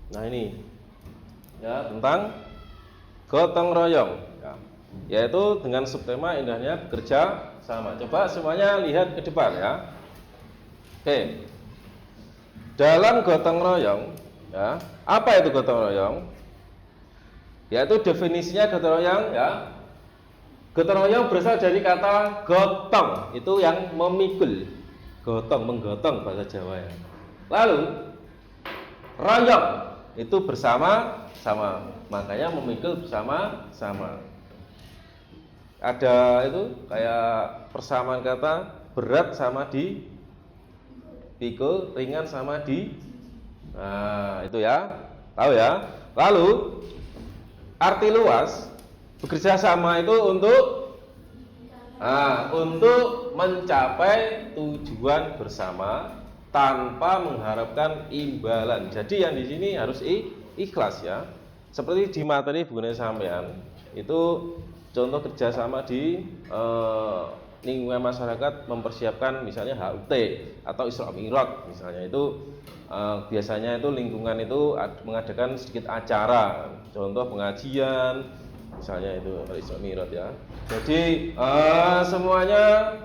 Nah ini ya tentang gotong royong ya, yaitu dengan subtema indahnya bekerja sama. Coba semuanya lihat ke depan ya. Oke, dalam gotong royong ya, apa itu gotong royong? Yaitu definisinya gotong royong ya, gotong royong berasal dari kata gotong, itu yang memikul, gotong, menggotong bahasa Jawa ya. Lalu royong itu bersama-sama, makanya memikul bersama-sama. Ada itu kayak persamaan kata, berat sama di pikul, ringan sama di, nah itu ya, tahu ya. Lalu arti luas bekerja sama itu untuk mencapai tujuan bersama tanpa mengharapkan imbalan. Jadi yang di sini harus ikhlas ya. Seperti di materi bukunya sampean itu contoh kerjasama di lingkungan masyarakat mempersiapkan misalnya HUT atau Isra Mi'raj misalnya, itu biasanya itu lingkungan itu mengadakan sedikit acara, contoh pengajian misalnya itu Isra Mi'raj ya. Jadi semuanya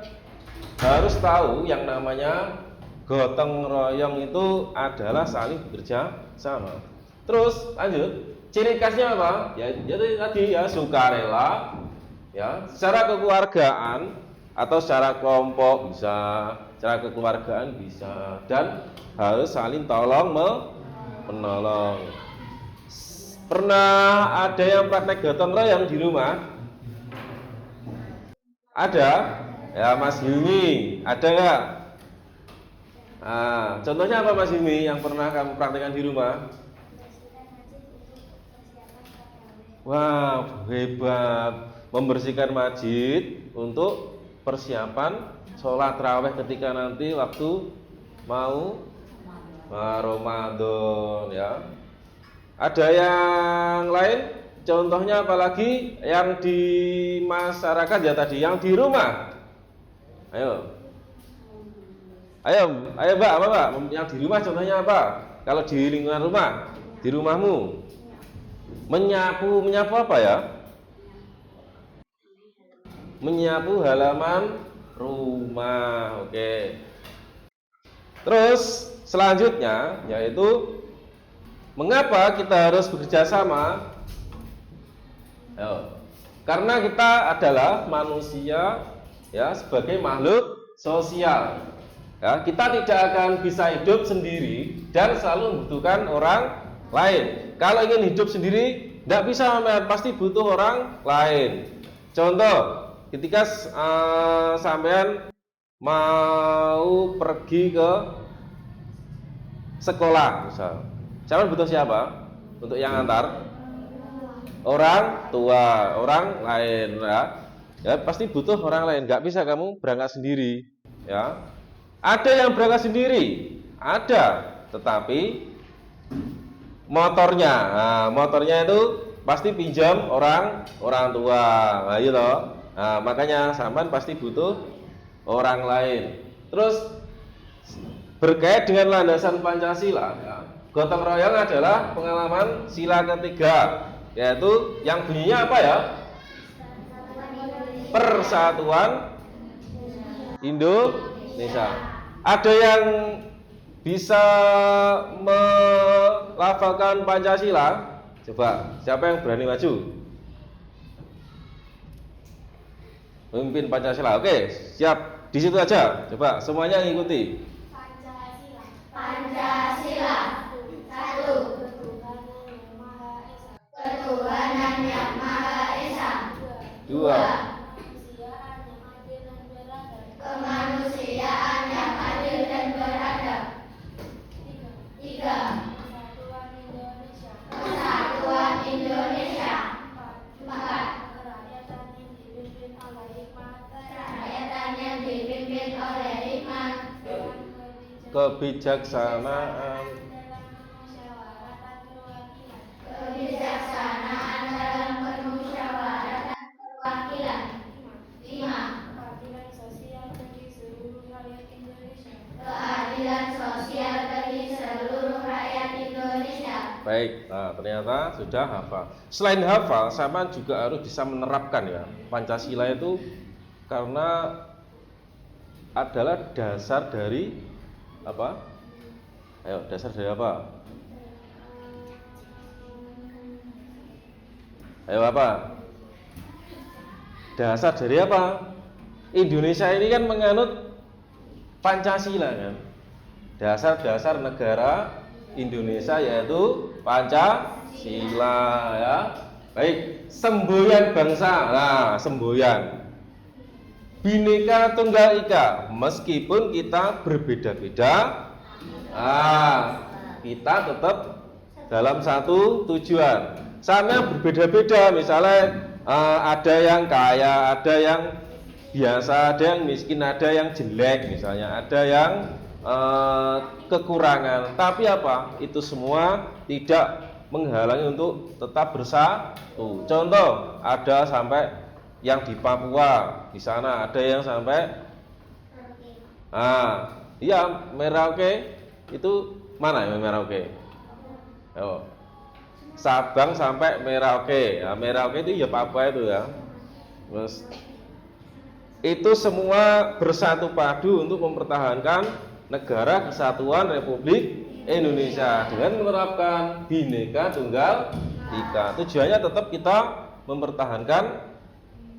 harus tahu yang namanya gotong royong itu adalah saling bekerja sama. Terus lanjut, ciri khasnya apa? Ya jadi tadi ya, sukarela ya, secara kekeluargaan atau secara kelompok bisa, secara kekeluargaan bisa, dan harus saling tolong menolong. Pernah ada yang praktek gotong royong di rumah? Ada? Ya Mas Hilmi, ada nggak? Nah, contohnya apa Mas Hilmi yang pernah kamu praktekkan di rumah? Wah, hebat. Membersihkan masjid untuk persiapan sholat tarawih ketika nanti waktu mau Ramadan ya. Ada yang lain? Contohnya apalagi yang di masyarakat ya tadi, yang di rumah. Ayo. Ayo Mbak, apa Mbak? Yang di rumah contohnya apa? Kalau di lingkungan rumah, di rumahmu. Menyapu apa ya? Menyapu halaman rumah. Oke. Terus selanjutnya yaitu mengapa kita harus bekerja sama? Karena kita adalah manusia ya, sebagai makhluk sosial. Ya, kita tidak akan bisa hidup sendiri dan selalu membutuhkan orang lain. Kalau ingin hidup sendiri tidak bisa, pasti butuh orang lain. Contoh, ketika sampean mau pergi ke sekolah misal, sampean butuh siapa untuk yang antar? Orang tua, orang lain ya. Ya pasti butuh orang lain, nggak bisa kamu berangkat sendiri ya. Ada yang berangkat sendiri, ada, tetapi motornya, motornya itu pasti pinjam orang tua, nah gitu. Nah, makanya sampean pasti butuh orang lain. Terus berkait dengan landasan Pancasila, ya, gotong royong adalah pengalaman sila ketiga, yaitu yang bunyinya apa ya? Persatuan Indonesia. Ada yang bisa melafalkan Pancasila? Coba, siapa yang berani maju? Pemimpin Pancasila. Oke, siap. Di situ aja. Coba semuanya ngikuti. Pancasila. Pancasila. 1. Ketuhanan yang Maha Esa. 2. Kemanusiaan yang adil dan beradab. 3. Persatuan Indonesia. 4. Kerakyatan yang dipimpin oleh hikmat. Kebijaksanaan. Kebijaksanaan dalam permusyawaratan perwakilan. 5. Keadilan sosial bagi seluruh rakyat Baik, nah ternyata sudah hafal. Selain hafal, sama juga harus bisa menerapkan ya. Pancasila itu karena adalah dasar dari apa? Ayo, dasar dari apa? Ayo apa? Dasar dari apa? Indonesia ini kan menganut Pancasila kan. Dasar-dasar negara Indonesia yaitu Pancasila ya. Baik, semboyan bangsa. Nah, semboyan. Bhinneka Tunggal Ika, meskipun kita berbeda-beda, kita tetap dalam satu tujuan. Sama berbeda-beda, misalnya ada yang kaya, ada yang biasa, ada yang miskin, ada yang jelek, misalnya ada yang kekurangan. Tapi apa? Itu semua tidak menghalangi untuk tetap bersatu. Contoh, ada sampai yang di Papua, di sana ada yang sampai iya Merauke itu mana ya Merauke? Oh, Sabang sampai Merauke. Ya, Merauke itu ya Papua itu ya. Terus itu semua bersatu padu untuk mempertahankan negara kesatuan Republik Indonesia dengan menerapkan Bhinneka Tunggal Ika. Tujuannya tetap kita mempertahankan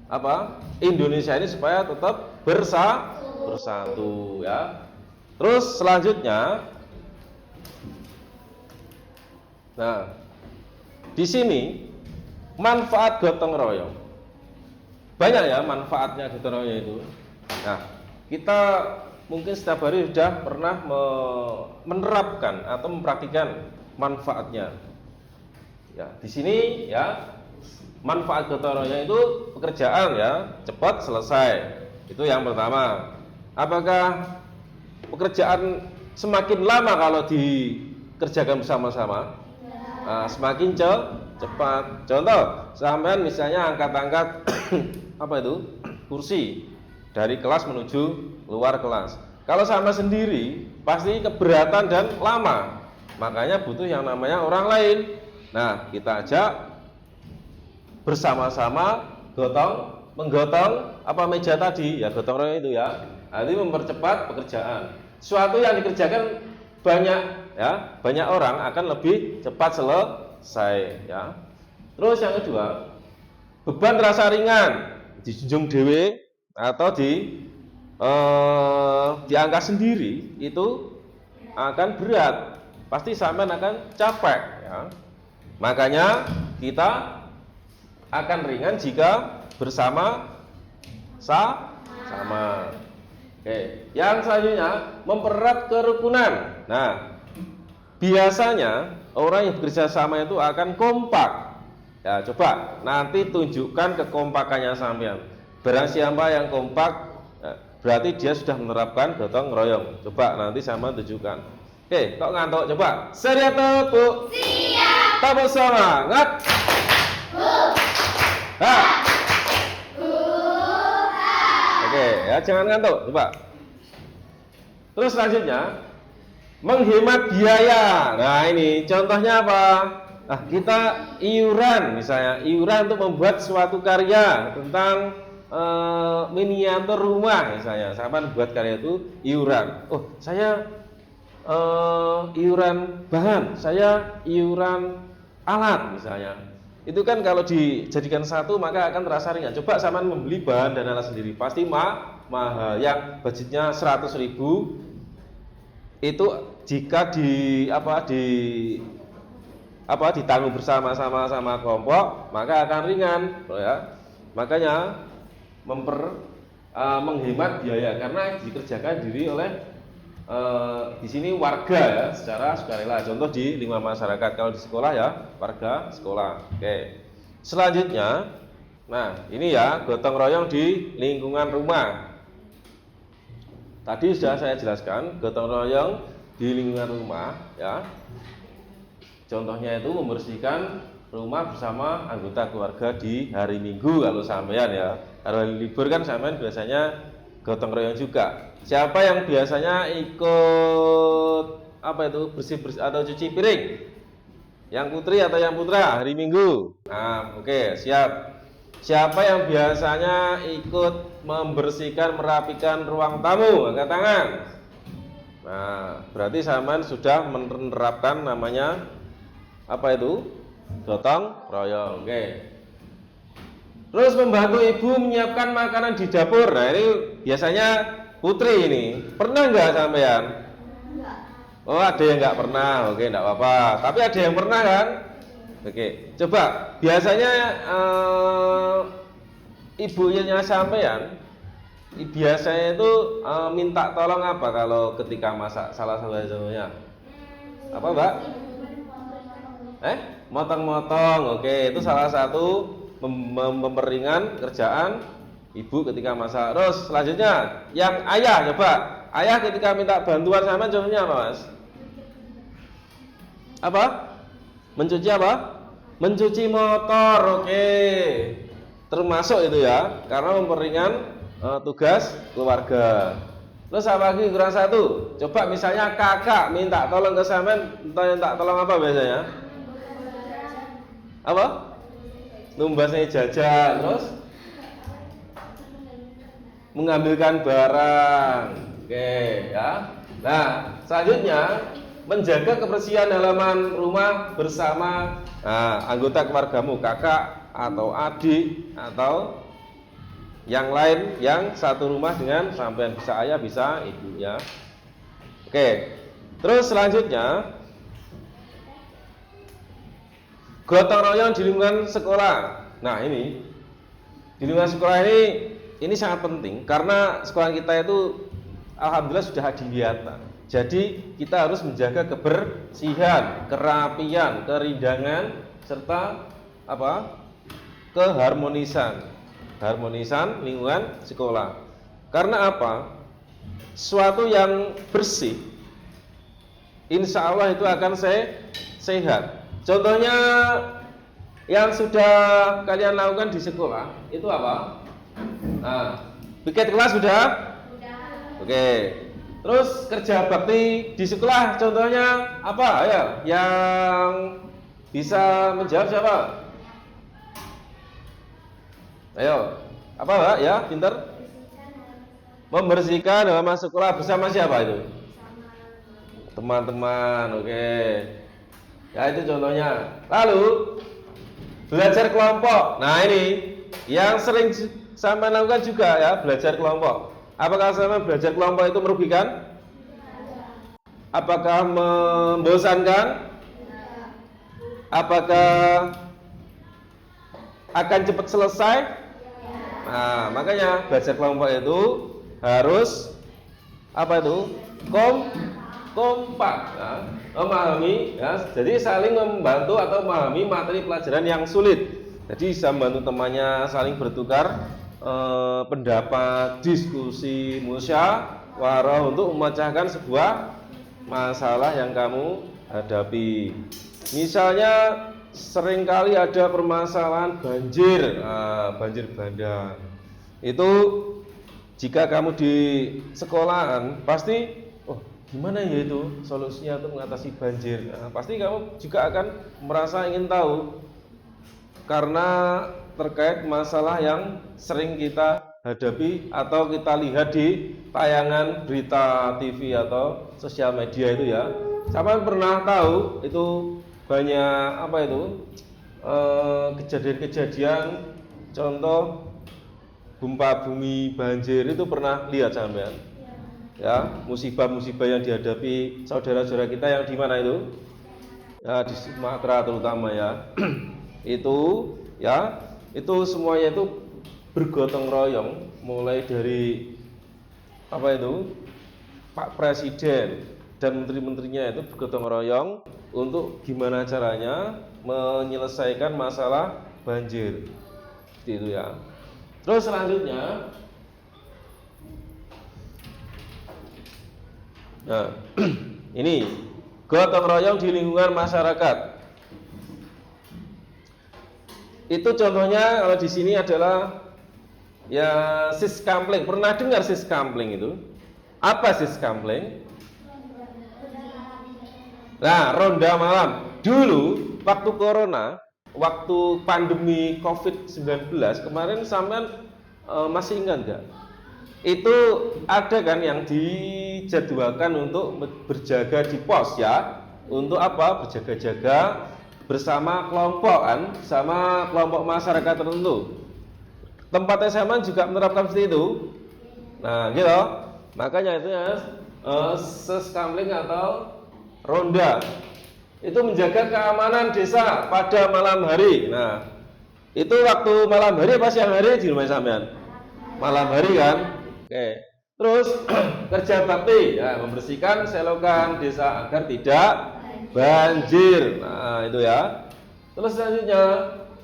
apa? Indonesia ini supaya tetap bersatu ya. Terus selanjutnya, nah di sini manfaat gotong royong banyak ya, manfaatnya gotong royong itu. Nah kita mungkin setiap hari sudah pernah menerapkan atau mempraktikkan manfaatnya. Ya di sini ya. Manfaat gotong royong itu pekerjaan ya cepat selesai. Itu yang pertama. Apakah pekerjaan semakin lama kalau dikerjakan bersama-sama? Semakin cepat. Contoh, sampean misalnya angkat-angkat apa itu? Kursi dari kelas menuju luar kelas. Kalau sama sendiri pasti keberatan dan lama. Makanya butuh yang namanya orang lain. Nah, kita ajak bersama-sama menggotong apa meja tadi ya, gotong royong itu ya. Nanti mempercepat pekerjaan. Suatu yang dikerjakan banyak ya, banyak orang akan lebih cepat selesai ya. Terus yang kedua, beban terasa ringan, dijunjung dewe atau diangkat sendiri itu akan berat. Pasti sampean akan capek ya. Makanya kita akan ringan jika bersama sama. Oke, yang selanjutnya mempererat kerukunan. Nah, biasanya orang yang bekerja sama itu akan kompak. Ya, coba nanti tunjukkan kekompakannya sampean. Barang siapa yang kompak, berarti dia sudah menerapkan gotong royong. Coba nanti sama tunjukkan. Oke, kok ngantuk? Coba. Siap, Bu. Siap. Tepuk semangat. Bu. Oke, ya jangan ngantuk, coba. Terus selanjutnya menghemat biaya. Nah, ini contohnya apa? Nah, kita iuran misalnya, iuran untuk membuat suatu karya tentang miniatur rumah misalnya. Sama buat karya itu iuran. Oh, saya iuran bahan, saya iuran alat misalnya. Itu kan kalau dijadikan satu maka akan terasa ringan. Coba sama membeli bahan dan alat sendiri pasti mahal. Yang budgetnya 100.000 itu jika ditanggung bersama-sama sama kelompok maka akan ringan ya. Makanya menghemat biaya karena dikerjakan diri oleh di sini warga ya, secara sukarela. Contoh di lingkungan masyarakat, kalau di sekolah ya warga sekolah. Oke. Selanjutnya, nah ini ya gotong royong di lingkungan rumah. Tadi sudah saya jelaskan gotong royong di lingkungan rumah ya. Contohnya itu membersihkan rumah bersama anggota keluarga di hari Minggu kalau sampean ya. Kalau hari libur kan sampean biasanya gotong royong juga. Siapa yang biasanya ikut apa itu bersih-bersih atau cuci piring? Yang putri atau yang putra hari Minggu? Nah, oke, siap. Siapa yang biasanya ikut membersihkan, merapikan ruang tamu? Angkat tangan. Nah, berarti sampean sudah menerapkan namanya apa itu? Gotong royong. Oke. Terus membantu ibu menyiapkan makanan di dapur. Nah, ini biasanya putri ini. Pernah nggak sampean? Enggak. Oh, ada yang nggak pernah. Oke, nggak apa-apa. Tapi ada yang pernah kan? Oke. Coba biasanya ibunya sampean biasanya itu minta tolong apa kalau ketika masak salah satunya? Apa, Mbak? Motong-motong. Oke, itu salah satu memperingan kerjaan ibu ketika masak. Terus selanjutnya yang ayah, coba ayah ketika minta bantuan sama contohnya apa, Mas? Apa? Mencuci apa? Mencuci motor. Oke, termasuk itu ya, karena memperingan tugas keluarga. Terus apa lagi kurang satu? Coba misalnya kakak minta tolong ke sampean, minta tolong apa biasanya? Apa? Numbasnya jajan, terus mengambilkan barang. Oke, ya. Nah, selanjutnya menjaga kebersihan halaman rumah bersama anggota keluargamu, kakak atau adik atau yang lain yang satu rumah dengan sampean, bisa ayah, bisa ibunya. Oke. Terus selanjutnya gotong royong di lingkungan sekolah. Nah, ini di lingkungan sekolah ini sangat penting karena sekolah kita itu alhamdulillah sudah adiwiyata. Jadi kita harus menjaga kebersihan, kerapian, kerindangan serta apa? Keharmonisan lingkungan sekolah. Karena apa? Suatu yang bersih insya Allah itu akan sehat. Contohnya yang sudah kalian lakukan di sekolah itu apa? Nah, piket kelas sudah? Oke. Terus kerja bakti di sekolah contohnya apa? Ayo, yang bisa menjawab siapa? Ayo, apa Mbak? Ya, pinter? Membersihkan halaman sekolah bersama siapa itu? Teman-teman, oke. Ya, itu contohnya. Lalu belajar kelompok. Nah, ini yang sering sampai lakukan juga ya, belajar kelompok. Apakah sampai belajar kelompok itu merugikan? Apakah membosankan? Apakah akan cepat selesai? Nah, makanya belajar kelompok itu harus apa itu? Kompak, ya, memahami, ya, jadi saling membantu atau memahami materi pelajaran yang sulit. Jadi bisa membantu temannya saling bertukar pendapat, diskusi, musyawarah untuk memecahkan sebuah masalah yang kamu hadapi. Misalnya seringkali ada permasalahan banjir, banjir bandang. Itu jika kamu di sekolahan pasti, oh gimana ya itu solusinya untuk mengatasi banjir. Nah, pasti kamu juga akan merasa ingin tahu karena terkait masalah yang sering kita hadapi atau kita lihat di tayangan berita TV atau sosial media itu ya. Siapa pernah tahu itu banyak apa itu kejadian-kejadian contoh gempa bumi, banjir itu pernah lihat sampean? Ya, musibah-musibah yang dihadapi saudara-saudara kita yang di mana itu? Ya, di Sumatera terutama ya. Itu ya, itu semuanya itu bergotong royong mulai dari apa itu? Pak Presiden dan menteri-menterinya itu bergotong royong untuk gimana caranya menyelesaikan masalah banjir. Seperti itu ya. Terus selanjutnya nah, ini gotong royong di lingkungan masyarakat. Itu contohnya kalau di sini adalah ya siskampling. Pernah dengar siskampling itu? Apa siskampling? Nah, ronda malam. Dulu waktu corona, waktu pandemi COVID-19 kemarin sampean masih ingat nggak? Itu ada kan yang dijadwalkan untuk berjaga di pos ya, untuk apa? Berjaga-jaga bersama kelompok kan, sama kelompok masyarakat tertentu. Tempat SMA juga menerapkan seperti itu. Nah, gitu. Makanya itu ya seskamling atau ronda. Itu menjaga keamanan desa pada malam hari. Nah, itu waktu malam hari apa siang hari di rumah sampean? Malam hari kan? Oke. Terus kerja bakti, ya, membersihkan selokan desa agar tidak banjir. Nah, itu ya. Terus selanjutnya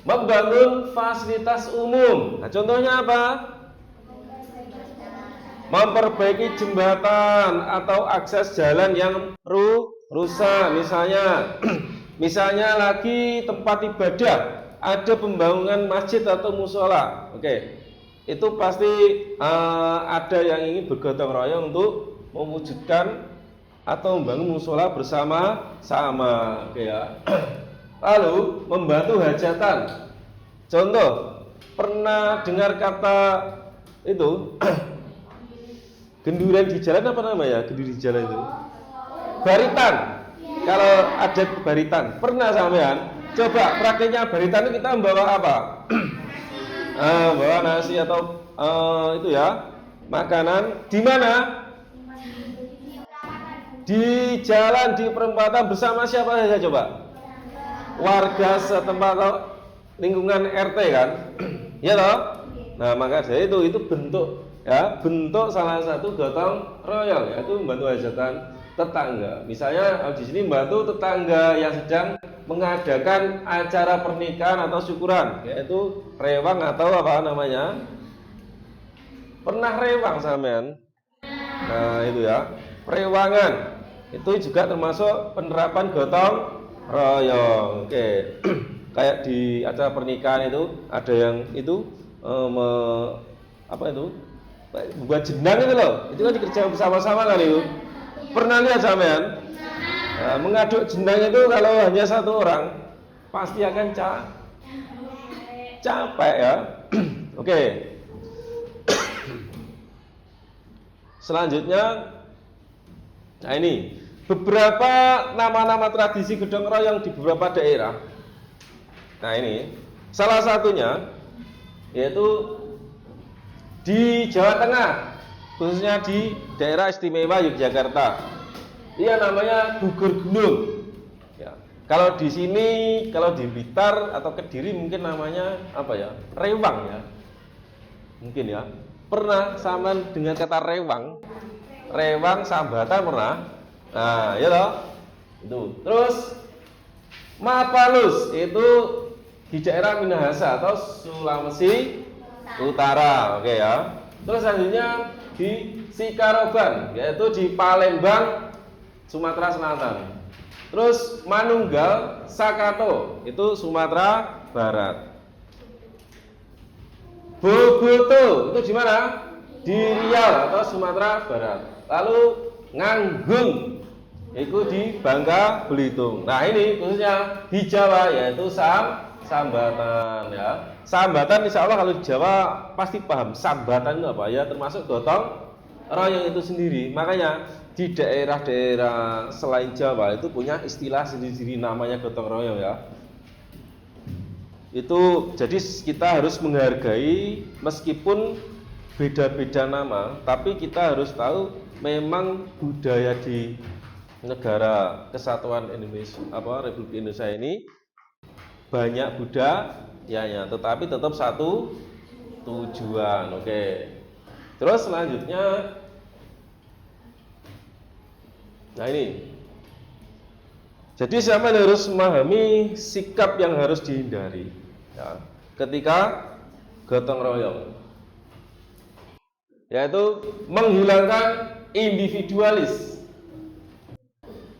membangun fasilitas umum. Nah, contohnya apa? Memperbaiki jembatan atau akses jalan yang rusak, misalnya lagi tempat ibadah ada pembangunan masjid atau musola. Oke. Itu pasti ada yang ingin bergotong royong untuk mewujudkan atau membangun musola bersama-sama. Oke ya. Lalu membantu hajatan. Contoh, pernah dengar kata itu genduran di jalan apa namanya? Genduran di jalan itu baritan. Kalau ada baritan, pernah sampean? Coba prakteknya baritan itu kita membawa apa? Bawa nasi atau itu ya, makanan di mana? Di jalan, di perempatan bersama siapa saja coba? Warga setempat atau lingkungan RT kan? Ya toh? Nah, maka dari itu bentuk ya, bentuk salah satu gotong royong, yaitu membantu hajatan tetangga. Misalnya di sini membantu tetangga yang sedang mengadakan acara pernikahan atau syukuran, yaitu rewang atau apa namanya? Pernah rewang sampean? Nah, itu ya. Rewangan. Itu juga termasuk penerapan gotong royong. Oke. Kayak di acara pernikahan itu ada yang itu apa itu? Buat jenang itu loh. Itu kan dikerjakan bersama-sama kan itu. Pernah lihat sampean? Nah, mengaduk jenang itu kalau hanya satu orang pasti akan capek ya. Oke. Selanjutnya, nah ini beberapa nama-nama tradisi gotong royong di beberapa daerah. Nah ini salah satunya yaitu di Jawa Tengah, khususnya di daerah istimewa Yogyakarta. Dia namanya gugur gunung. Ya. Kalau di sini, kalau di Blitar atau Kediri mungkin namanya apa ya? Rewang ya. Mungkin ya. Pernah sama dengan kata rewang? Rewang sambatan pernah? Nah, ya toh. Itu. Terus Mapalus itu di daerah Minahasa atau Sulawesi Utara. Oke ya. Terus selanjutnya di Sikaroban, yaitu di Palembang, Sumatera Selatan. Terus Manunggal Sakato, itu Sumatera Barat. Bogoto, itu di mana? Di Riau atau Sumatera Barat. Lalu Nganggung, itu di Bangka Belitung. Nah ini khususnya di Jawa, yaitu sambatan ya. Sambatan insya Allah kalau di Jawa pasti paham. Sambatan itu apa ya? Termasuk gotong royong itu sendiri. Makanya di daerah-daerah selain Jawa itu punya istilah sendiri-sendiri namanya gotong royong ya. Itu jadi kita harus menghargai meskipun beda-beda nama, tapi kita harus tahu memang budaya di negara kesatuan Indonesia Republik Indonesia ini banyak budayanya, tetapi tetap satu tujuan. Oke. Terus selanjutnya, nah ini. Jadi siapa yang harus memahami sikap yang harus dihindari ya, ketika gotong royong, yaitu menghilangkan individualis.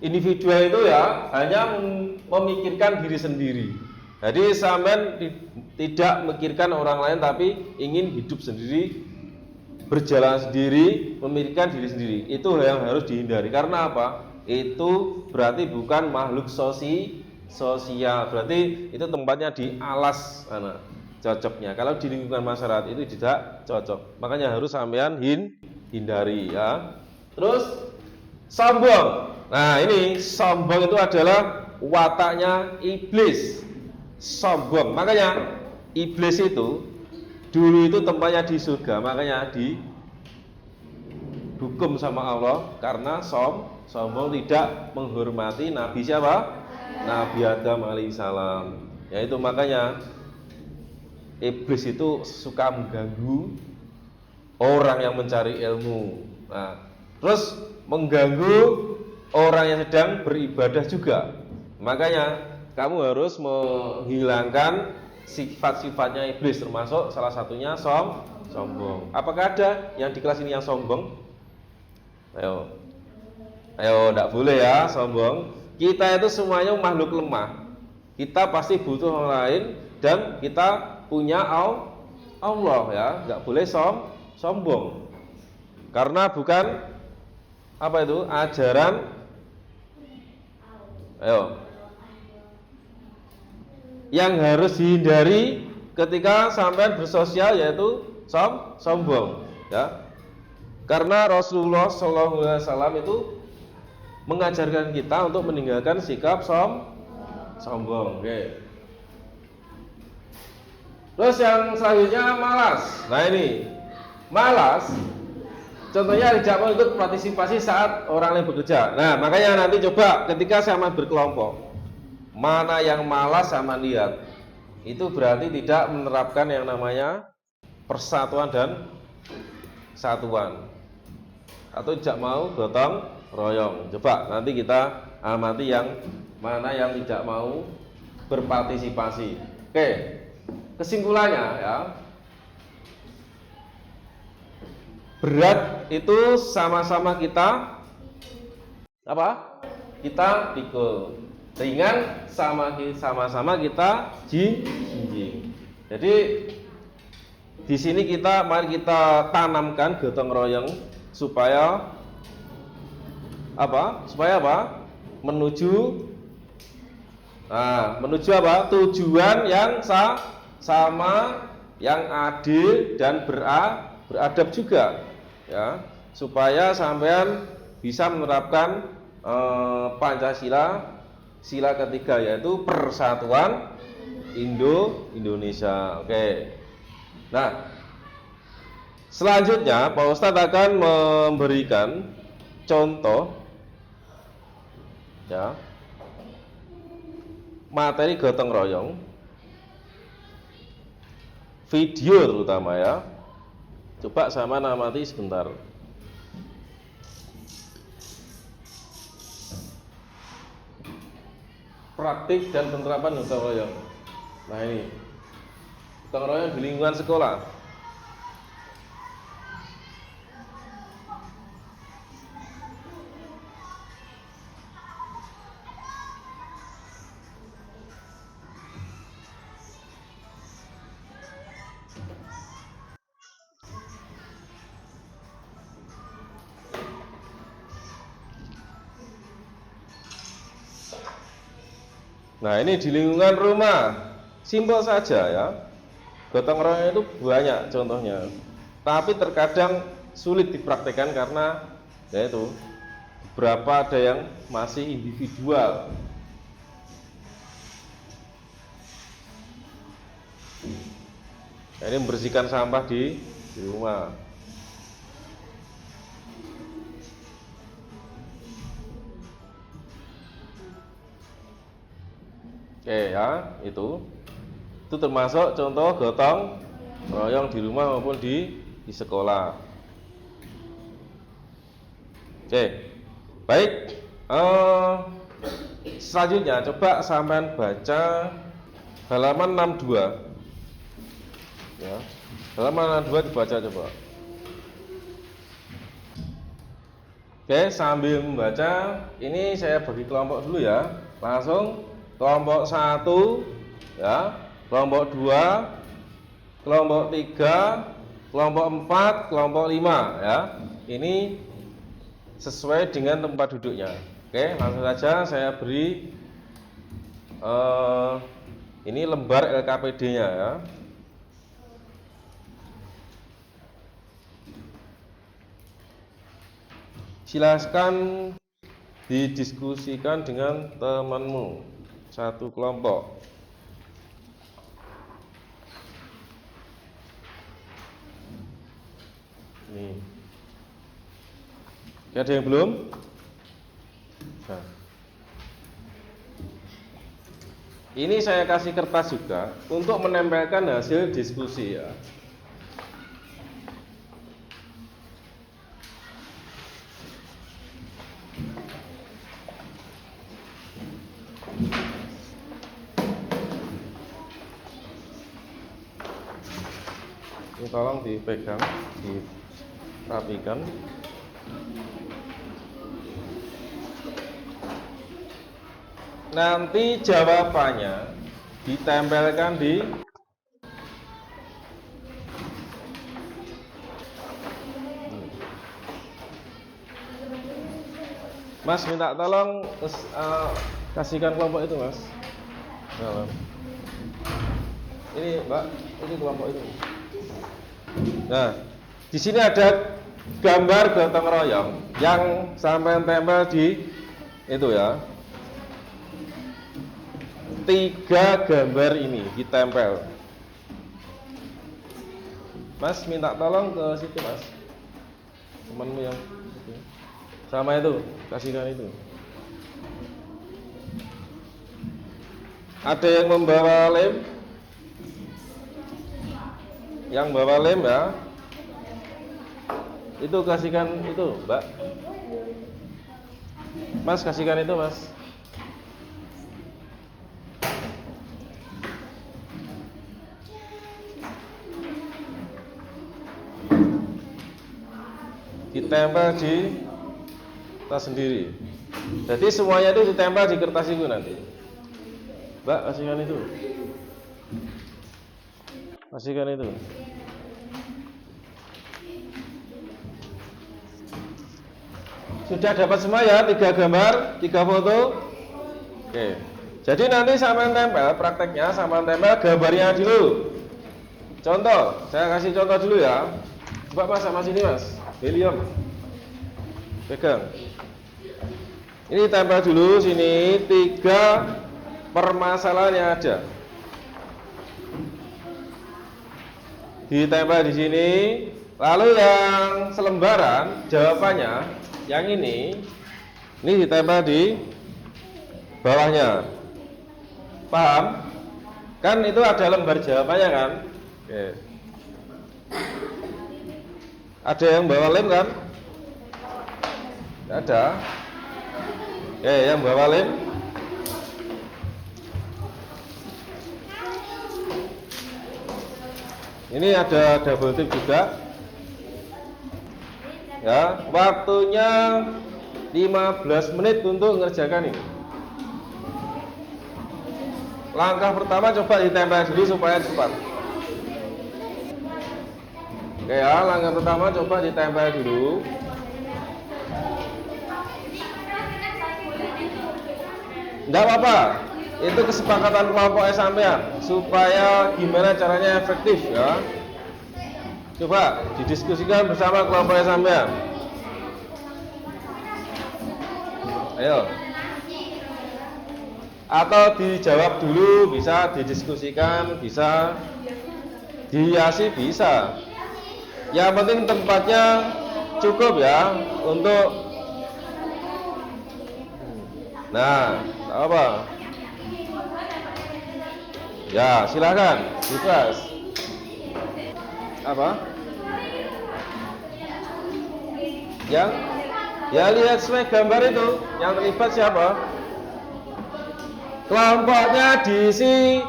Individual itu ya hanya memikirkan diri sendiri. Jadi sampean tidak memikirkan orang lain tapi ingin hidup sendiri, berjalan sendiri, memikirkan diri sendiri. Itu yang harus dihindari. Karena apa? Itu berarti bukan makhluk sosial. Berarti itu tempatnya di alas sana cocoknya. Kalau di lingkungan masyarakat itu tidak cocok. Makanya harus sampean hindari ya. Terus sombong. Nah, ini sombong itu adalah wataknya iblis. Sombong. Makanya iblis itu dulu itu tempatnya di surga, makanya dihukum sama Allah karena sombong tidak menghormati Nabi siapa? Nabi Adam alaihissalam. Ya itu makanya iblis itu suka mengganggu orang yang mencari ilmu. Nah, terus mengganggu orang yang sedang beribadah juga. Makanya kamu harus menghilangkan sifat-sifatnya iblis, termasuk salah satunya sombong. Apakah ada yang di kelas ini yang sombong? Ayo, enggak boleh ya sombong. Kita itu semuanya makhluk lemah. Kita pasti butuh orang lain dan kita punya Allah ya, enggak boleh sombong. Karena bukan apa itu ajaran. Yang harus dihindari ketika sampai bersosial yaitu sombong ya. Karena Rasulullah SAW itu mengajarkan kita untuk meninggalkan sikap sombong. Oke. Terus yang selanjutnya malas. Nah ini malas contohnya tidak mau ikut partisipasi saat orang lain bekerja. Nah makanya nanti coba ketika sama berkelompok, mana yang malas sama lihat, itu berarti tidak menerapkan yang namanya persatuan dan satuan, atau tidak mau gotong royong. Coba nanti kita amati yang mana yang tidak mau berpartisipasi. Oke, kesimpulannya ya, berat itu sama-sama kita apa? Kita pikul. Ringan sama-sama kita jinjing. Jadi di sini mari kita tanamkan gotong royong supaya apa? Supaya apa? Menuju apa? Tujuan yang sama, yang adil dan beradab juga, ya. Supaya sampean bisa menerapkan Pancasila. Sila ketiga yaitu persatuan Indonesia. Oke. Nah, selanjutnya Pak Ustadz akan memberikan contoh ya materi gotong royong, video terutama ya. Coba sama amati sebentar. Praktik dan penerapan gotong royong. Nah ini gotong royong di lingkungan sekolah. Nah ini di lingkungan rumah, simpel saja ya. Gotong royong itu banyak contohnya, tapi terkadang sulit dipraktekkan karena yaitu beberapa ada yang masih individual. Nah, ini membersihkan sampah di rumah. Oke ya, itu termasuk contoh gotong royong di rumah maupun di sekolah. Oke, baik. Selanjutnya coba sampean baca halaman 62. Ya, halaman 62 dibaca coba. Oke, sambil membaca, ini saya bagi kelompok dulu ya. Langsung kelompok 1 ya, kelompok 2, kelompok 3, kelompok 4, kelompok 5 ya. Ini sesuai dengan tempat duduknya. Oke, langsung saja saya beri Ini lembar LKPD-nya ya. Silakan didiskusikan dengan temanmu satu kelompok. Nih. Ada yang belum? Nah. Ini saya kasih kertas juga untuk menempelkan hasil diskusi ya. Ini tolong dipegang, dirapikan. Nanti jawabannya ditempelkan di Mas minta tolong kasihkan kelompok itu Mas. Ini Mbak, ini kelompok itu. Nah, di sini ada gambar gotong royong yang sampai tempel di itu ya. 3 gambar ini ditempel. Mas minta tolong ke situ Mas, temanmu yang itu. Sama itu, kasihkan itu. Ada yang membawa lem? Yang bawa lem ya. Itu kasihkan itu Mbak. Mas kasihkan itu Mas. Ditempel di tas sendiri. Jadi semuanya itu ditempel di kertas itu nanti. Mbak, kasihkan itu. Kasihkan itu. Sudah dapat semua ya, 3 gambar, 3 foto. Oke. Jadi nanti sama tempel, prakteknya sama tempel gambarnya dulu. Contoh, saya kasih contoh dulu ya. Mbak Mas sama sini Mas. William, pegang. Ini tempel dulu sini 3 permasalahan yang ada. Ditempel di sini. Lalu yang selembaran jawabannya yang ini ditempel di bawahnya. Paham? Kan itu ada lembar jawabannya kan? Oke. Ada yang bawa lem kan? Tidak ada. Yang bawa lem. Ini ada double tip juga. Ya, waktunya 15 menit untuk mengerjakan ini. Langkah pertama coba ditempel dulu supaya cepat. Oke ya, langkah pertama coba ditempel dulu. Enggak apa-apa. Itu kesepakatan kelompok sampean supaya gimana caranya efektif ya. Coba didiskusikan bersama kelompok sampean. Ayo. Atau dijawab dulu, bisa didiskusikan, bisa dihiasi, bisa. Yang penting tempatnya cukup ya untuk. Nah, apa? Ya, silakan, bebas. Apa? Yang ya lihat sesuai gambar itu, yang terlibat siapa? Kelompoknya diisi,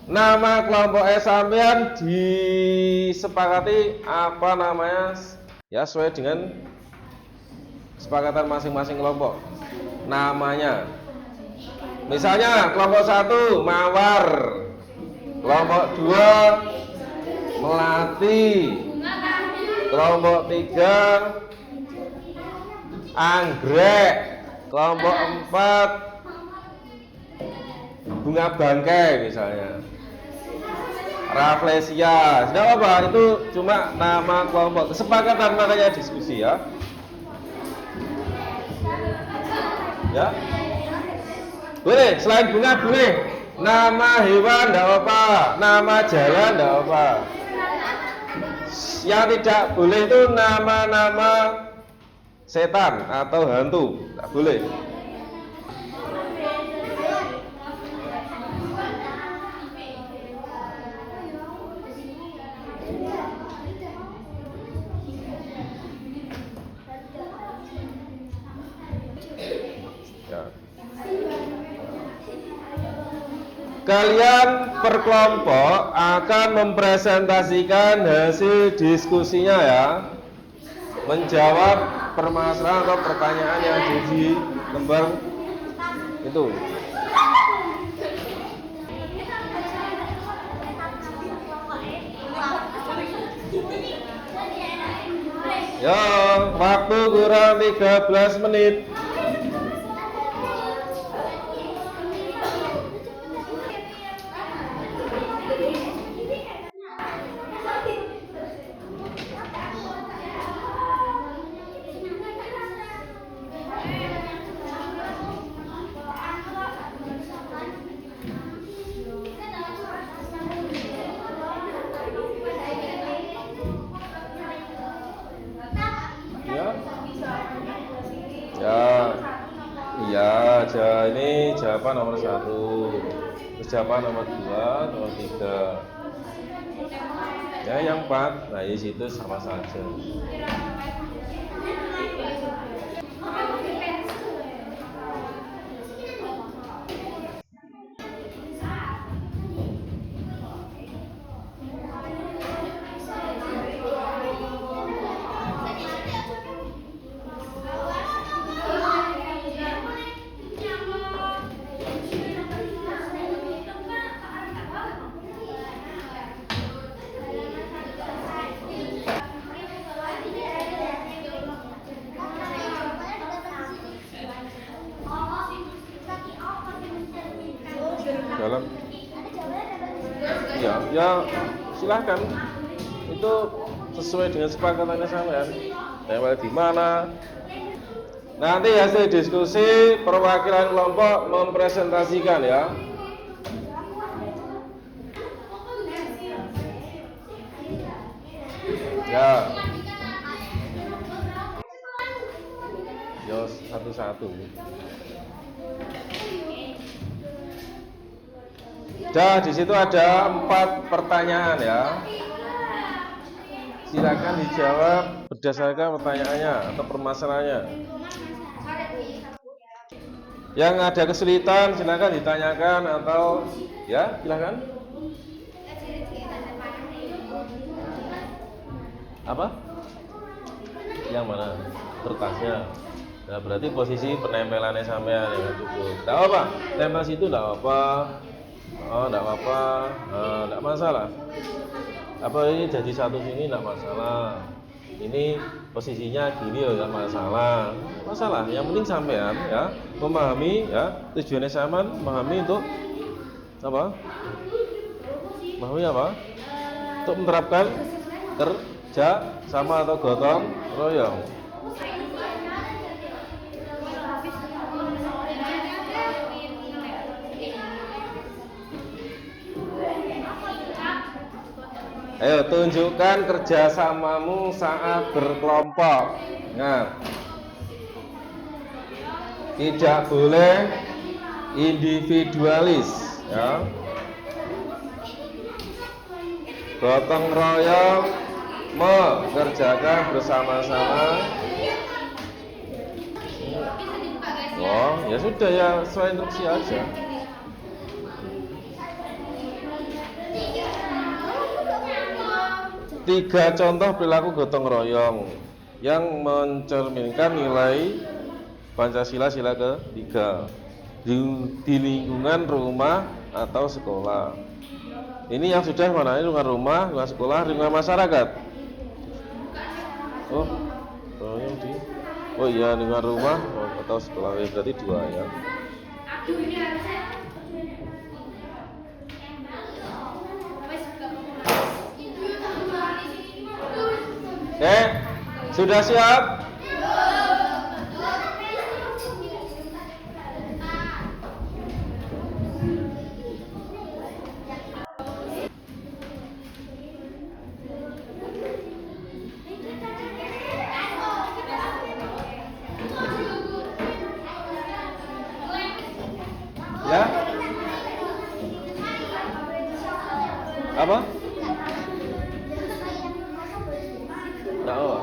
nama kelompok sampean disepakati apa namanya ya sesuai dengan kesepakatan masing-masing kelompok namanya. Misalnya kelompok 1 mawar, kelompok 2 melati, kelompok 3 anggrek, kelompok 4 bunga bangkai misalnya. Rafflesia, tidak apa, itu cuma nama kelompok kesepakatan, makanya diskusi ya. Ya, boleh selain bunga boleh nama hewan tidak apa, nama jalan tidak apa. Yang tidak boleh itu nama-nama setan atau hantu, tidak boleh. Kalian per kelompok akan mempresentasikan hasil diskusinya ya, menjawab permasalahan atau pertanyaan yang ada di lembar itu. Ya, waktu kurang 13 menit. Ya, ini jawaban nomor 1, terus jawaban nomor 2, nomor 3, ya yang 4, nah di situ sama saja. Dalam ya silahkan, itu sesuai dengan sepakatannya sampean. Tempel di mana? Nanti hasil diskusi perwakilan kelompok mempresentasikan ya. Ya. Yo satu-satu. Dah, di situ ada 4 pertanyaan ya. Silakan dijawab berdasarkan pertanyaannya atau permasalahannya. Yang ada kesulitan silakan ditanyakan atau ya, silakan. Apa? Yang mana? Kertasnya. Nah, berarti posisi penempelannya sampean yang cukup. Tidak apa, tempel situ tidak apa. Oh, tidak apa-apa, tidak masalah. Apa ini jadi satu sini tidak masalah. Ini posisinya gini ya tidak masalah. Masalah, yang penting sampean ya memahami ya, tujuannya sampean memahami untuk apa? Memahami apa? Untuk menerapkan kerja sama atau gotong royong. Ayo tunjukkan kerjasamamu saat berkelompok. Nah, tidak boleh individualis, ya. Gotong royong, mengerjakan bersama-sama. Oh, ya sudah ya, sesuai instruksi aja. Tiga contoh perilaku gotong royong yang mencerminkan nilai Pancasila sila ketiga di lingkungan rumah atau sekolah. Ini yang sudah mana? Ini lingkungan rumah, lingkungan sekolah, lingkungan masyarakat. Oh iya, lingkungan rumah atau sekolah, berarti 2 ya. Sudah siap? Ya? Apa? Oh.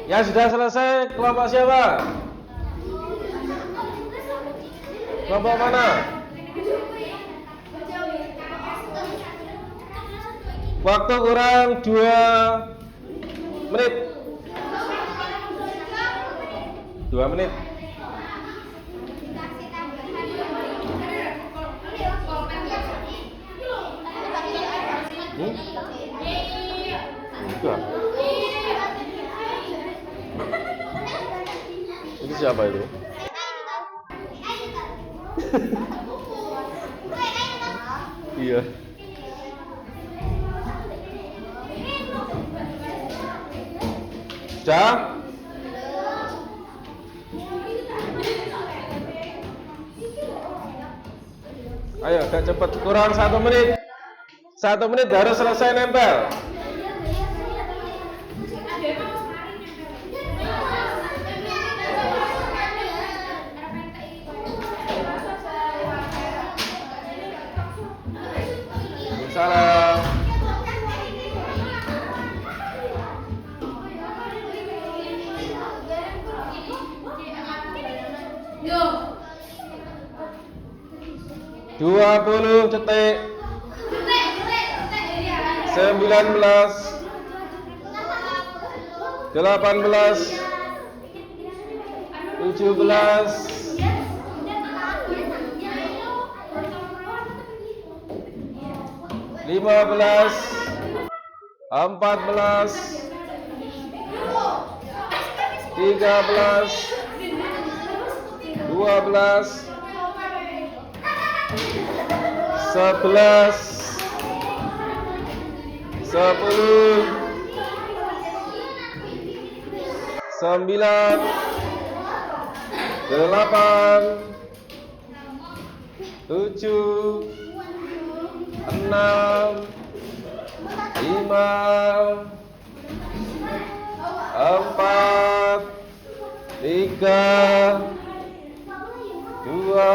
Yang sudah selesai kelompok siapa? Kelompok mana? Waktu kurang 2 menit. 2 menit. Enggak. Itu siapa itu? Iya. Sudah? Ayo, agak cepat. Kurang 1 menit. 1 menit harus selesai nempel. Salam. Yo. 20 detik. 19, 18, 17, 15, 14, 13, 12, 11, 10, 9, 8, 7, 6, 5, 4, 3, 2,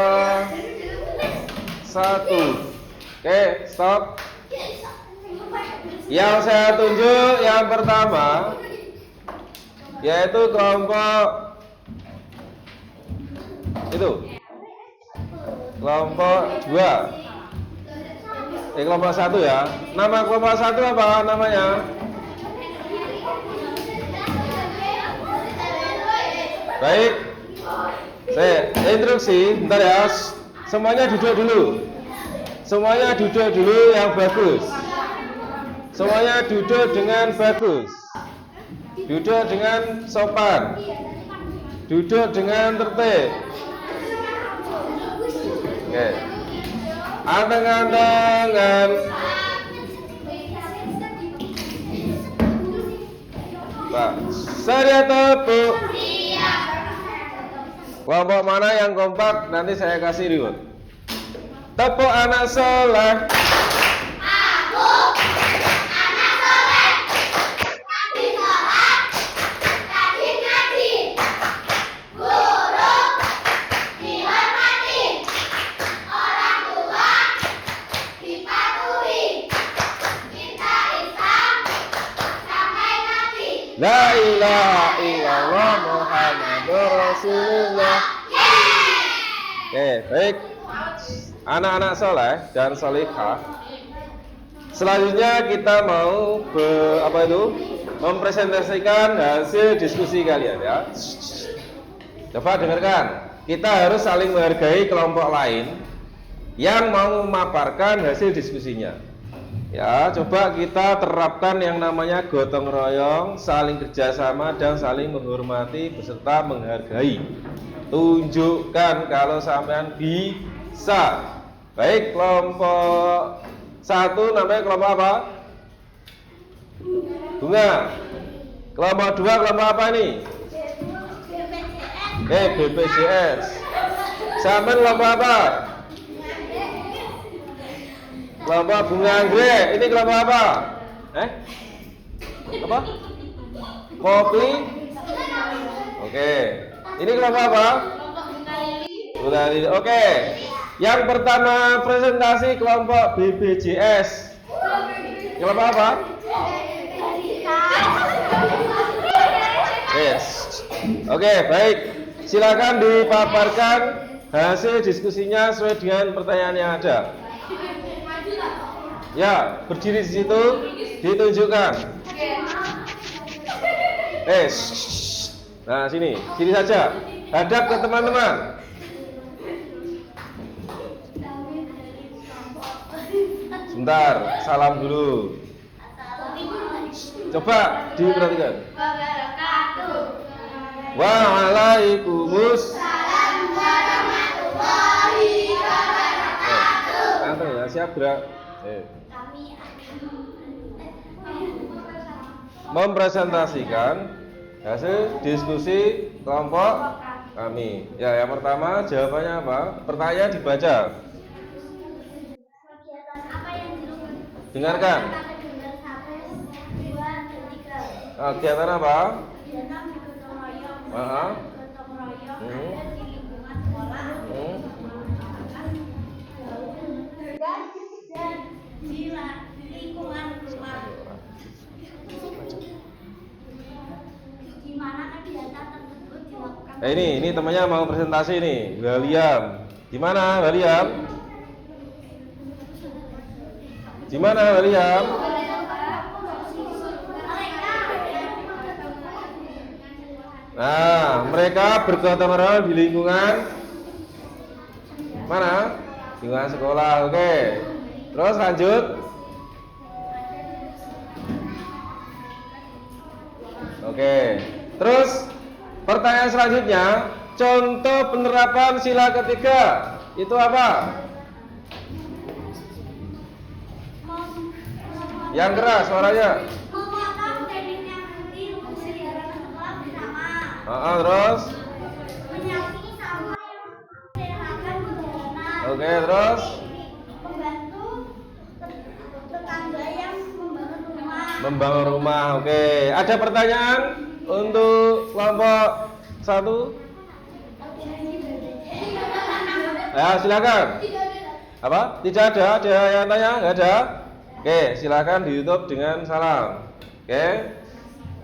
1. Oke, stop. Yang saya tunjuk yang pertama yaitu kelompok itu, kelompok 2, kelompok 1 ya. Nama kelompok 1 apa namanya? Baik, saya instruksi, bentar ya. Semuanya duduk dulu. Semuanya duduk dulu yang bagus. Semuanya duduk dengan bagus. Duduk dengan sopan. Duduk dengan tertib. Oke. Anteng-antengan. Pak, saya tepuk. Kelompok mana yang kompak nanti saya kasih reward. Tepuk anak soleh. La ilaha illallah Muhammadur Rasulullah. Oke, baik. Anak-anak soleh dan solihah. Selanjutnya kita mau mempresentasikan hasil diskusi kalian ya. Coba dengarkan. Kita harus saling menghargai kelompok lain yang mau memaparkan hasil diskusinya. Ya, coba kita terapkan yang namanya gotong royong, saling kerjasama dan saling menghormati beserta menghargai. Tunjukkan kalau sampean bisa. Baik, kelompok 1 namanya kelompok apa? Bunga. Kelompok 2 kelompok apa ini? BPJS. Sampean kelompok apa? Kelompok bunga anggrek. Ini kelompok apa? Apa? Kopi. Oke. Ini kelompok apa? Bunga lili. Oke. Yang pertama presentasi kelompok BPJS. Kelompok apa? Yes. Oke, baik. Silakan dipaparkan hasil diskusinya sesuai dengan pertanyaan yang ada. Ya, berdiri di situ, ditunjukkan. Nah, sini saja. Hadap ke teman-teman. Sebentar, salam dulu. Coba diperhatikan. Waalaikumsalam warahmatullahi wabarakatuh. Nanti ya, siap gerak. Mempresentasikan hasil diskusi kelompok kami. Ya, yang pertama jawabannya apa? Pertanyaan dibaca. Dengarkan. Kegiatan apa? Ini temannya mau presentasi nih, William. Gimana, William? Gimana, William? Nah, mereka bergotong royong di lingkungan mana? Lingkungan sekolah, oke. Terus lanjut. Oke. Terus pertanyaan selanjutnya, contoh penerapan sila ketiga itu apa? Yang keras suaranya. Terus. Oke, terus. Membangun rumah. Oke, ada pertanyaan untuk kelompok 1? Ya, silakan. Apa? Tidak ada? Ada yang tanya? Enggak ada? Oke, silakan di YouTube dengan salam. Oke.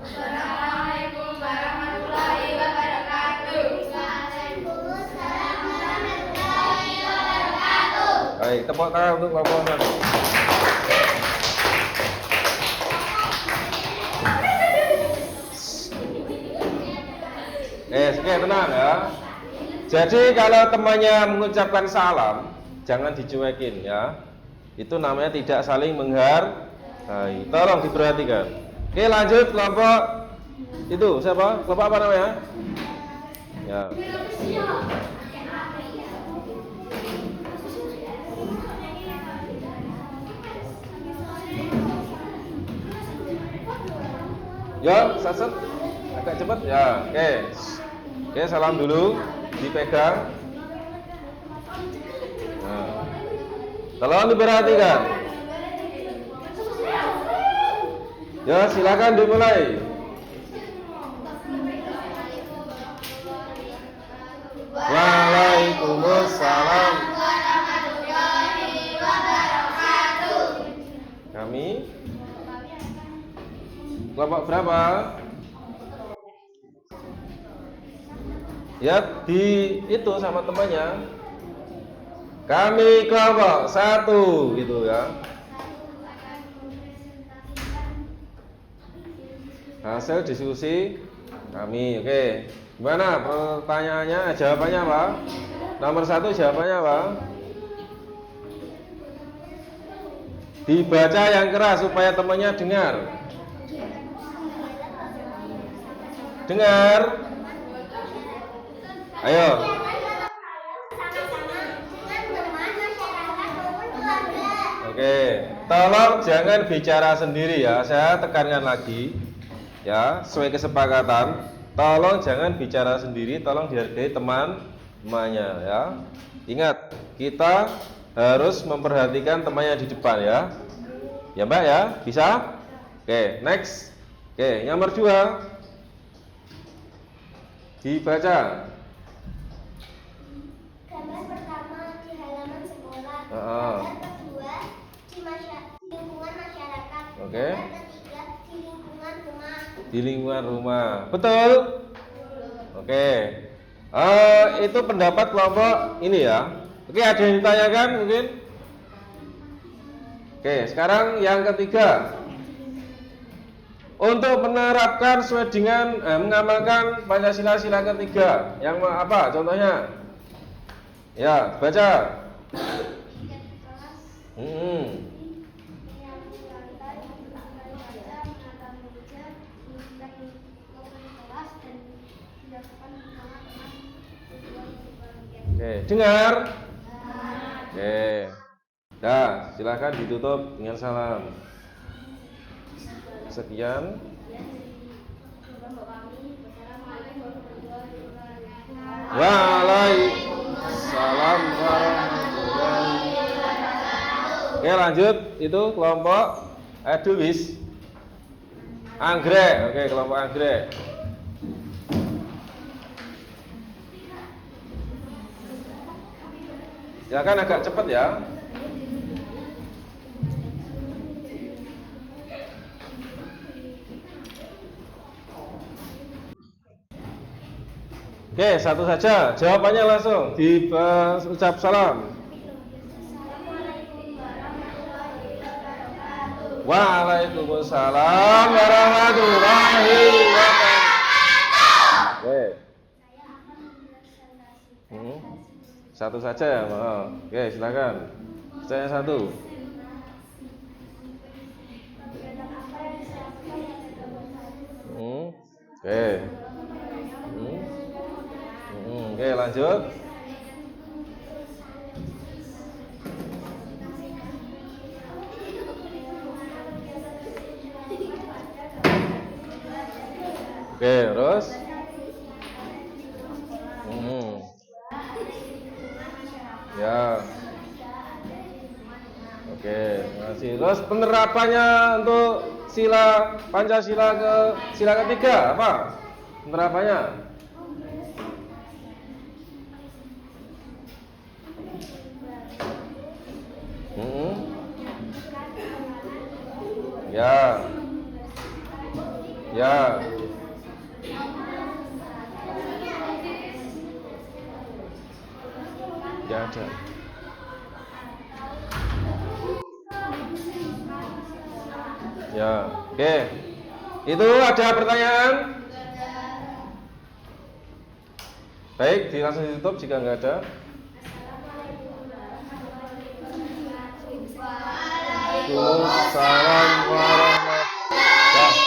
Assalamualaikum warahmatullahi wabarakatuh. Waalaikumsalam warahmatullahi wabarakatuh. Baik, tepuk tangan untuk kelompok 1. Oke, tenang ya. Jadi kalau temannya mengucapkan salam, jangan dicuekin ya. Itu namanya tidak saling menghargai. Tolong diperhatikan. Oke, lanjut kelompok itu siapa? Kelompok apa namanya? Ya. Yo, saset. Agak cepat ya. Oke, salam dulu. Dipegang. Nah. Tolong diperhatikan. Ya, silakan dimulai. Waalaikumsalam warahmatullahi wabarakatuh. Kami kelompok berapa? Ya, di itu sama temannya. Kami kelompok 1 gitu ya. Hasil diskusi kami. Oke. Gimana pertanyaannya? Jawabannya apa? Nomor 1 jawabannya apa? Dibaca yang keras supaya temannya dengar. Dengar. Ayo. Oke. Oke, tolong jangan bicara sendiri ya. Saya tekankan lagi, ya, sesuai kesepakatan. Tolong jangan bicara sendiri, tolong dihargai teman-temannya ya. Ingat, kita harus memperhatikan temannya di depan ya. Ya Mbak ya, bisa? Oke, next. Oke, nomor 2. Dibaca. Gambar pertama di halaman sekolah. Ah. Gambar kedua di lingkungan masyarakat. Oke. Gambar ketiga di lingkungan rumah. Di lingkungan rumah. Betul? Oke. Itu pendapat kelompok ini ya. Oke, ada yang ditanyakan mungkin? Oke, sekarang yang ketiga. Untuk menerapkan sesuai dengan mengamalkan Pancasila sila ketiga. Yang apa contohnya? Ya, baca. Oke, dengar. Oke. Dah, silakan ditutup dengan salam. Sekian. Waalaikumsalam warahmatullahi wabarakatuh. Oke, lanjut. Itu kelompok Eduwis. Anggrek. Oke, kelompok anggrek. Ya kan agak cepat ya. Oke, satu saja. Jawabannya langsung diucap salam. Waalaikumsalam warahmatullahi wabarakatuh. Oke. Satu saja ya, Oke, silakan. Saya satu. Oke. Oke, lanjut. Oke, terus. Ya. Oke, masih. Terus penerapannya untuk sila Pancasila ke sila ketiga apa? Penerapannya? Ya. Ya. Ya ada. Ya, oke. Itu ada pertanyaan? Baik, langsung ditutup jika nggak ada. Waalaikumsalam warahmatullahi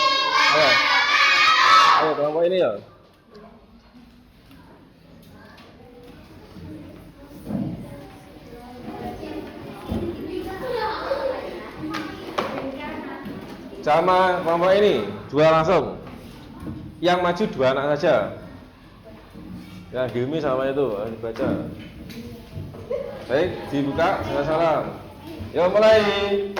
wabarakatuh. Ayo, kelompok ini ya. Sama kelompok ini, dua langsung. Yang maju dua anak saja. Yang Gilmi sama itu, dibaca. Baik, dibuka, salam. Yuk mulai.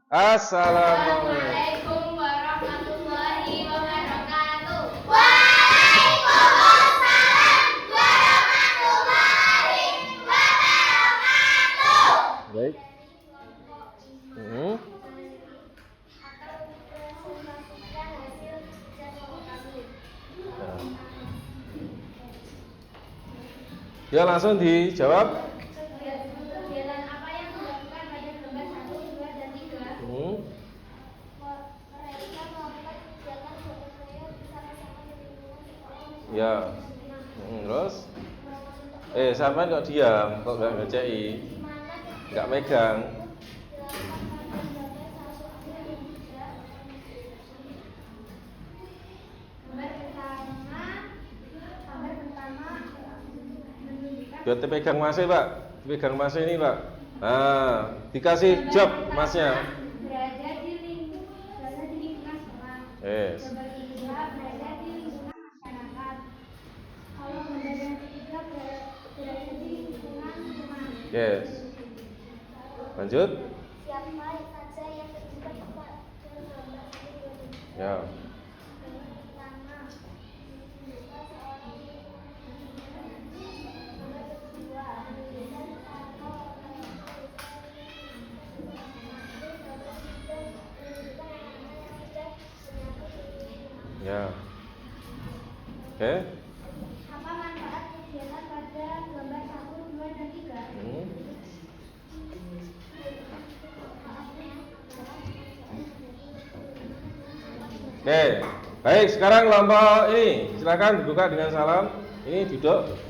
Assalamualaikum warahmatullahi wabarakatuh. Waalaikumsalam warahmatullahi wabarakatuh. Baik. Ya langsung dijawab. Kegiatan apa yang dilakukan pada gambar 1, 2, dan 3? Mereka melakukan kegiatan gotong royong bersama-sama di lingkungan sekolah. Ya. Terus? Sampean kok diam, kok nggak ngecei, nggak megang. Biar dipegang masih Pak, dipegang masih ini Pak. Nah, dikasih job masnya. Berada di lingkungan sekolah. Yes. Gambar kedua berada di lingkungan masyarakat. Kalau gambar yang ketiga berada di lingkungan rumah. Yes. Lanjut. Siapa saja yang terlibat pada gambar ini? Ya. Pertama, seorang kedua, Ya. Oke. apa manfaat kegiatan pada gambar 1, 2, dan 3? Hmm. Oke, baik. Sekarang kelompok ini, silakan dibuka dengan salam. Ini duduk.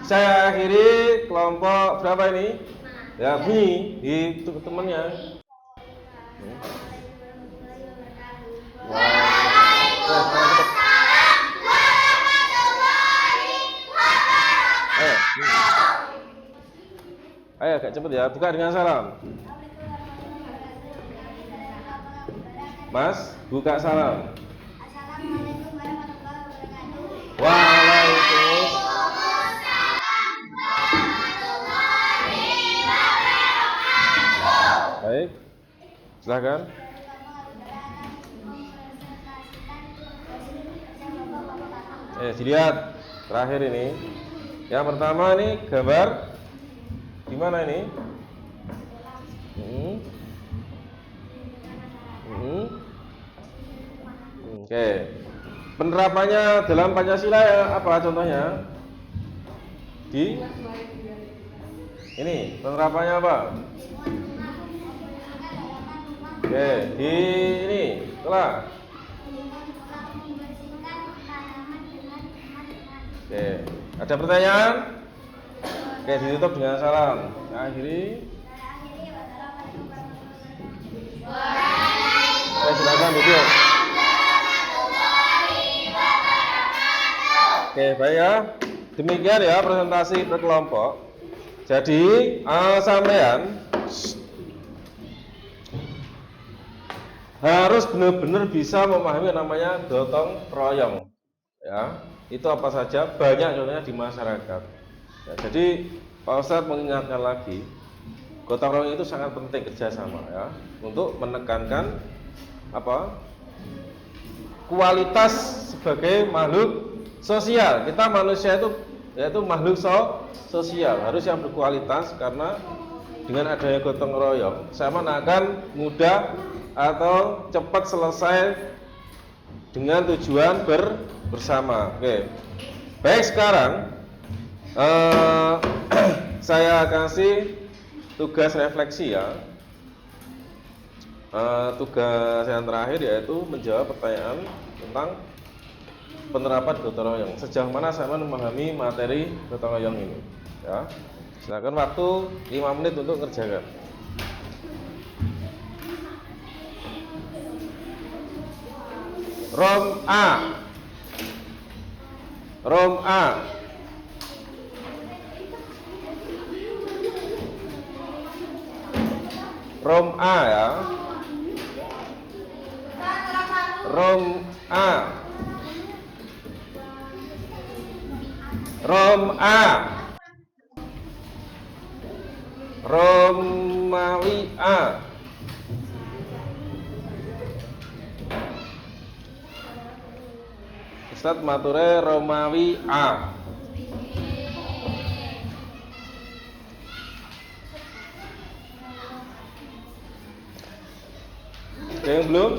Saya akhiri kelompok berapa ini? Ya, bunyi di temannya. Ayo, agak cepet ya. Buka dengan salam. Mas, buka salam. Assalamualaikum warahmatullahi wabarakatuh. Waalaikumsalam. Baik, silakan. Dilihat terakhir ini. Yang pertama ini gambar di mana ini? Oke. Penerapannya dalam Pancasila ya apa contohnya? Di ini penerapannya apa? Oke, di ini telah. Oke, ada pertanyaan? Oke, ditutup dengan salam. Akhiri. Oke, silakan duduk. Oke, baik ya. Demikian ya presentasi per kelompok. Jadi, sampean harus benar-benar bisa memahami namanya gotong royong. Ya, itu apa saja banyak contohnya di masyarakat. Ya, jadi Pak Ustadz mengingatkan lagi, gotong royong itu sangat penting kerjasama ya untuk menekankan apa kualitas sebagai makhluk sosial. Kita manusia itu yaitu makhluk sosial, harus yang berkualitas karena dengan adanya gotong royong sama akan mudah atau cepat selesai dengan tujuan bersama. Oke. Baik, sekarang saya kasih tugas refleksi ya. Tugas yang terakhir yaitu menjawab pertanyaan tentang penerapan gotong royong. Sejauh mana saya memahami materi gotong royong ini? Ya. Silakan waktu 5 menit untuk mengerjakan. Rom A. Rom A. Rom A ya. Rom A. Rom A. Romawi A. Ustadz mature Romawi A. Ada yang belum?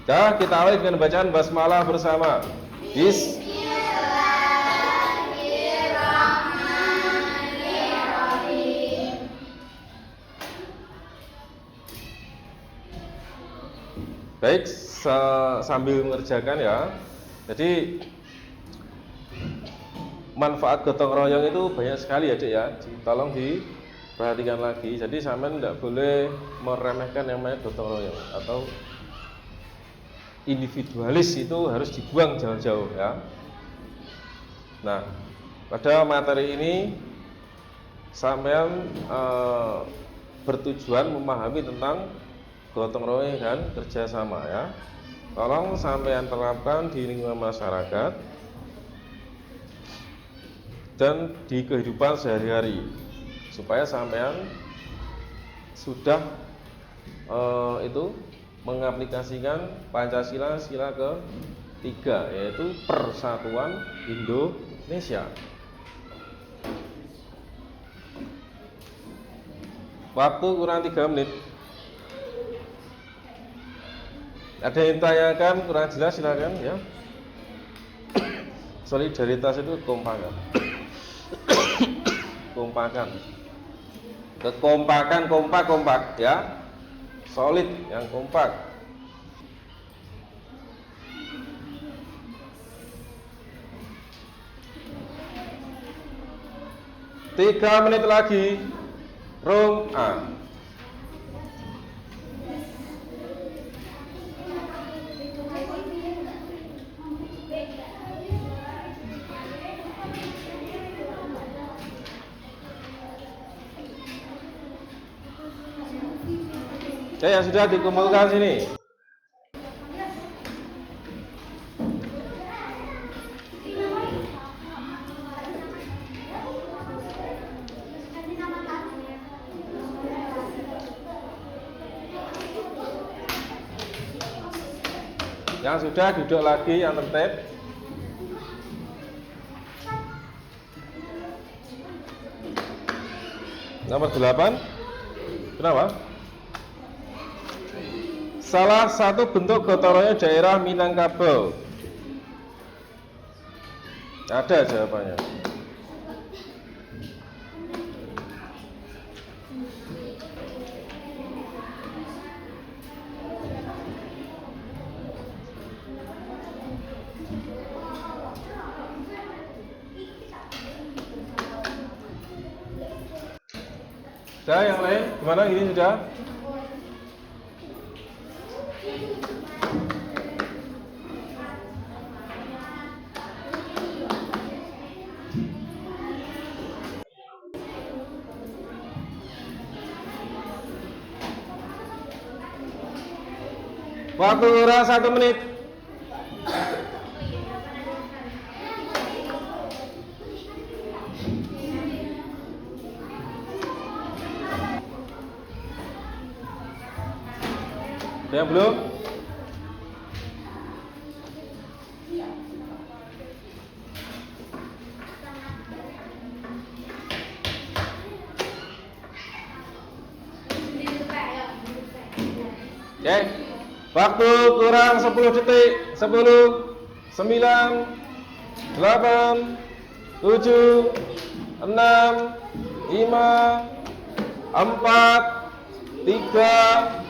Ya, kita awali dengan bacaan basmalah bersama. Baik, sambil mengerjakan ya. Jadi manfaat gotong royong itu banyak sekali ya, Dek ya. Tolong perhatikan lagi. Jadi sampean tidak boleh meremehkan yang namanya gotong royong atau individualis, itu harus dibuang jauh-jauh ya. Nah, pada materi ini sampean bertujuan memahami tentang gotong royong dan kerjasama ya. Tolong sampean terapkan di lingkungan masyarakat dan di kehidupan sehari-hari supaya sampean sudah itu mengaplikasikan Pancasila sila ketiga, yaitu Persatuan Indonesia. Waktu kurang 3 menit. Ada yang tanyakan kurang jelas, silakan ya. Solidaritas itu kompakan. Kompakan. Kekompakan, kompak ya. Solid, yang kompak. Tiga menit lagi. Room A. Oke, yang sudah dikumpulkan sini. Yang sudah duduk lagi, yang tertib. Nomor 8. Kenapa? Salah satu bentuk gotong royong daerah Minangkabau. Ada jawabannya. Sudah, yang lain gimana? Ini sudah? Waktu kurang 1 menit. Yang belum? Oke. Waktu kurang 10 detik. 10, 9, 8, 7, 6, 5, 4, 3.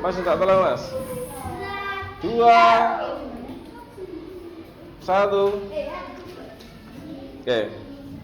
Masih tak terlalu, Mas? 2, 1. Oke.